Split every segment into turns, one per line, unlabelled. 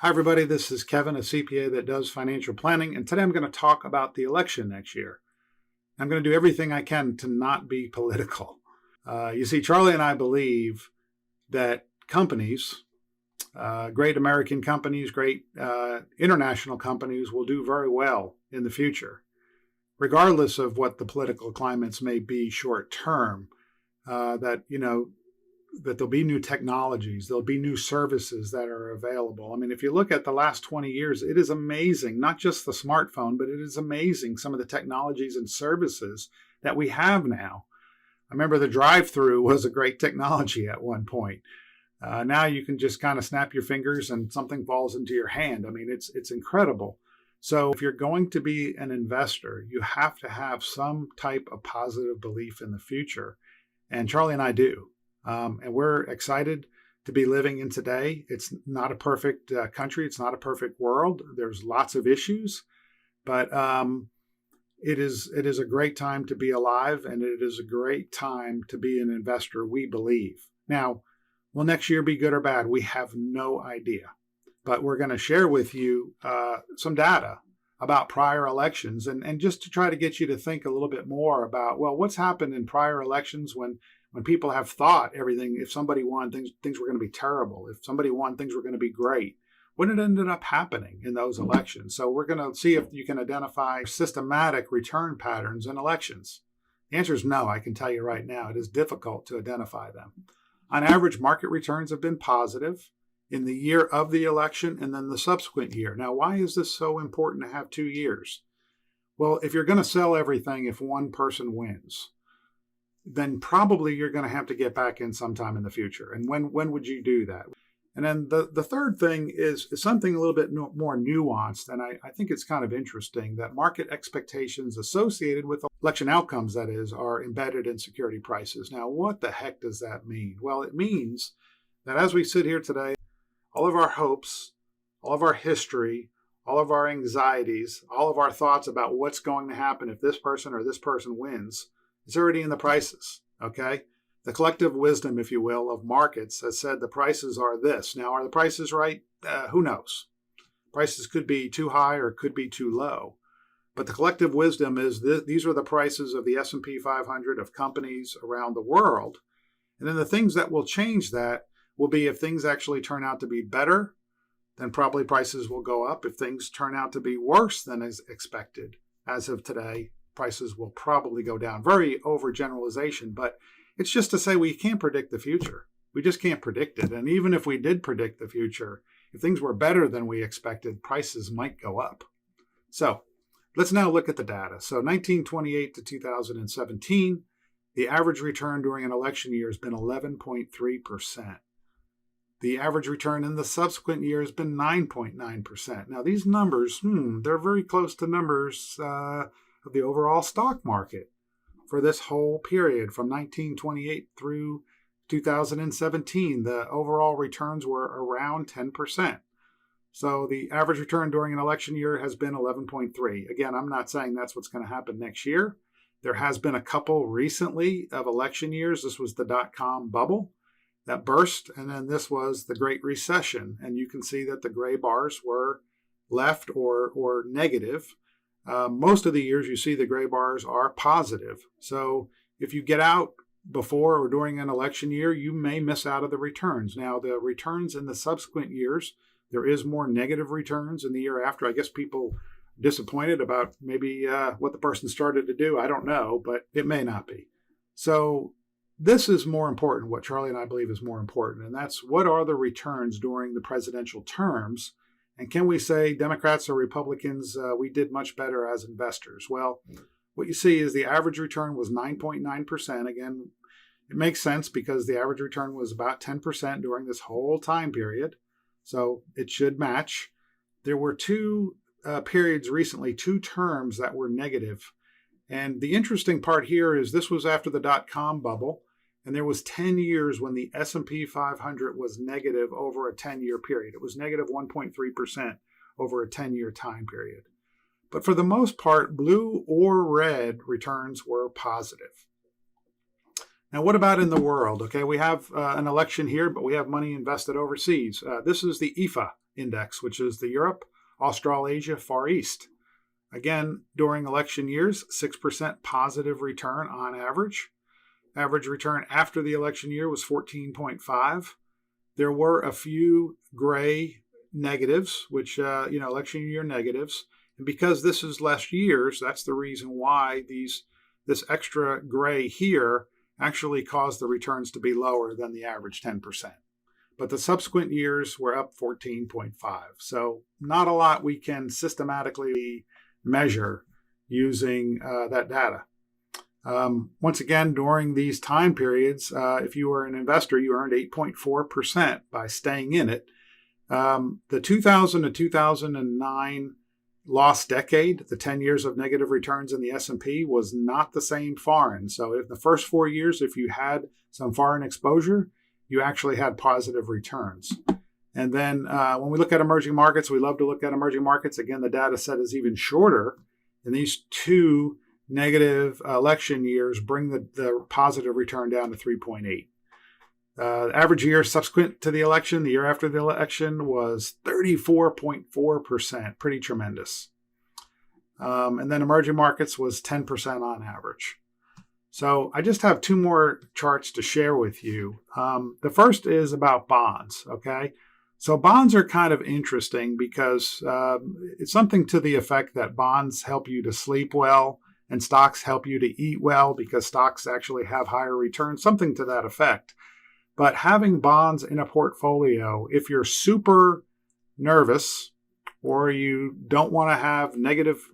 Hi, everybody. This is Kevin, a CPA that does financial planning, and today I'm going to talk about the election next year. I'm going to do everything I can to not be political. You see, Charlie and I believe that companies, great American companies, great international companies, will do very well in the future, regardless of what the political climates may be short term. That there'll be new technologies, there'll be new services that are available. I mean, if you look at the last 20 years, it is amazing, not just the smartphone, but it is amazing some of the technologies and services that we have now. I remember the drive-through was a great technology at one point. Now you can just kind of snap your fingers and something falls into your hand. I mean, it's incredible. So if you're going to be an investor, you have to have some type of positive belief in the future. And Charlie and I do. And we're excited to be living in today. It's not a perfect country. It's not a perfect world. There's lots of issues, but it is a great time to be alive, and it is a great time to be an investor, we believe. Now, will next year be good or bad? We have no idea, but we're going to share with you some data about prior elections and just to try to get you to think a little bit more about, well, what's happened in prior elections when people have thought everything, if somebody won, things were going to be terrible. If somebody won, things were going to be great. When it ended up happening in those elections. So we're going to see if you can identify systematic return patterns in elections. The answer is no, I can tell you right now. It is difficult to identify them. On average, market returns have been positive in the year of the election and then the subsequent year. Now, why is this so important to have 2 years? Well, if you're going to sell everything if one person wins, then probably you're going to have to get back in sometime in the future. And when would you do that? And then the third thing is something a little bit more nuanced, and I think it's kind of interesting that market expectations associated with election outcomes, that is, are embedded in security prices. Now, what the heck does that mean? Well, it means that as we sit here today, all of our hopes, all of our history, all of our anxieties, all of our thoughts about what's going to happen if this person or this person wins, it's already in the prices, okay? The collective wisdom, if you will, of markets has said the prices are this. Now, are the prices right? Who knows? Prices could be too high or could be too low. But the collective wisdom is these are the prices of the S&P 500 of companies around the world. And then the things that will change that will be if things actually turn out to be better, then probably prices will go up. If things turn out to be worse than is expected, as of today, prices will probably go down. Very overgeneralization, but it's just to say we can't predict the future. We just can't predict it. And even if we did predict the future, if things were better than we expected, prices might go up. So let's now look at the data. So 1928 to 2017, the average return during an election year has been 11.3%. The average return in the subsequent year has been 9.9%. Now these numbers, they're very close to numbers of the overall stock market for this whole period from 1928 through 2017. The overall returns were around 10%. So the average return during an election year has been 11.3. Again, I'm not saying that's what's going to happen next year. There has been a couple recently of election years. This was the dot-com bubble that burst, and then this was the Great Recession. And you can see that the gray bars were left or negative. Most of the years you see the gray bars are positive. So if you get out before or during an election year, you may miss out of the returns. Now, the returns in the subsequent years, there is more negative returns in the year after. I guess people disappointed about maybe what the person started to do. I don't know, but it may not be. So this is more important, what Charlie and I believe is more important, and that's what are the returns during the presidential terms. And can we say Democrats or Republicans, we did much better as investors? Well, what you see is the average return was 9.9%. Again, it makes sense because the average return was about 10% during this whole time period. So it should match. There were two periods recently, two terms that were negative. And the interesting part here is this was after the dot-com bubble. And there was 10 years when the S&P 500 was negative over a 10-year period. It was negative 1.3% over a 10-year time period. But for the most part, blue or red returns were positive. Now, what about in the world? Okay, we have an election here, but we have money invested overseas. This is the IFA index, which is the Europe, Australasia, Far East. Again, during election years, 6% positive return on average. Average return after the election year was 14.5. There were a few gray negatives, which, election year negatives. And because this is less years, that's the reason why this extra gray here actually caused the returns to be lower than the average 10%. But the subsequent years were up 14.5. So not a lot we can systematically measure using that data. Once again, during these time periods, if you were an investor, you earned 8.4% by staying in it. The 2000 to 2009 lost decade, the 10 years of negative returns in the S&P, was not the same foreign. So in the first 4 years, if you had some foreign exposure, you actually had positive returns. And then when we look at emerging markets, we love to look at emerging markets. Again, the data set is even shorter. And these two negative election years bring the positive return down to 3.8. The average year subsequent to the election, the year after the election, was 34.4%, pretty tremendous. And then emerging markets was 10% on average. So I just have two more charts to share with you. The first is about bonds, okay? So bonds are kind of interesting because it's something to the effect that bonds help you to sleep well and stocks help you to eat well because stocks actually have higher returns, something to that effect. But having bonds in a portfolio, if you're super nervous or you don't want to have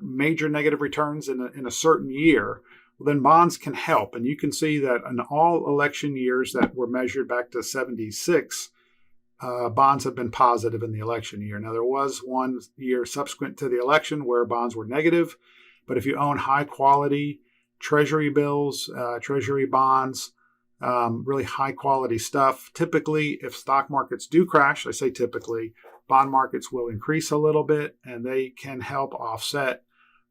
major negative returns in a certain year, well, then bonds can help. And you can see that in all election years that were measured back to 76, bonds have been positive in the election year. Now, there was one year subsequent to the election where bonds were negative. But if you own high quality treasury bills, treasury bonds, really high quality stuff, typically if stock markets do crash, I say typically, bond markets will increase a little bit and they can help offset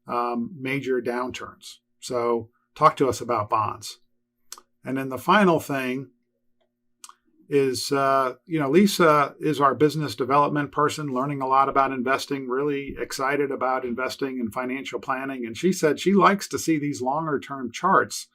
major downturns. So talk to us about bonds. And then the final thing is, Lisa is our business development person, learning a lot about investing, really excited about investing and financial planning. And she said she likes to see these longer term charts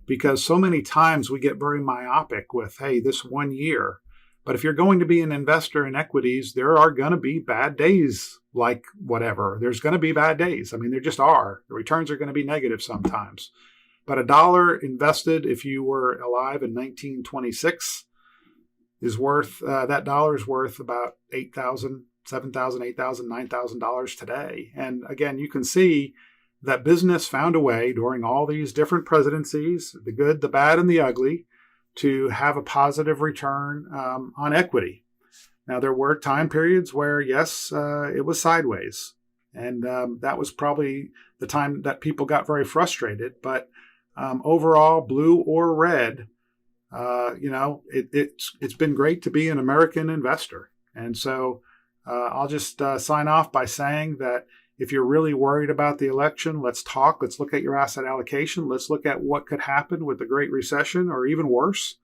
because so many times we get very myopic with, hey, this 1 year. But if you're going to be an investor in equities, there are going to be bad days, like whatever. There's going to be bad days. I mean, there just are. The returns are going to be negative sometimes. But $1 invested, if you were alive in 1926, is worth, that dollar is worth about $8,000, $7,000, $8,000, $9,000 today. And again, you can see that business found a way during all these different presidencies, the good, the bad, and the ugly, to have a positive return on equity. Now, there were time periods where, yes, it was sideways. And that was probably the time that people got very frustrated. But overall, blue or red, it's been great to be an American investor. And so I'll just sign off by saying that if you're really worried about the election, let's talk. Let's look at your asset allocation. Let's look at what could happen with the Great Recession or even worse.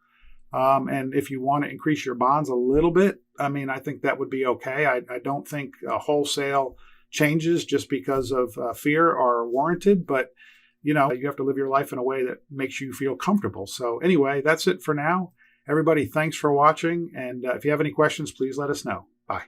And if you want to increase your bonds a little bit, I think that would be okay. I don't think wholesale changes just because of fear are warranted, but you have to live your life in a way that makes you feel comfortable. So anyway, that's it for now. Everybody, thanks for watching. And if you have any questions, please let us know. Bye.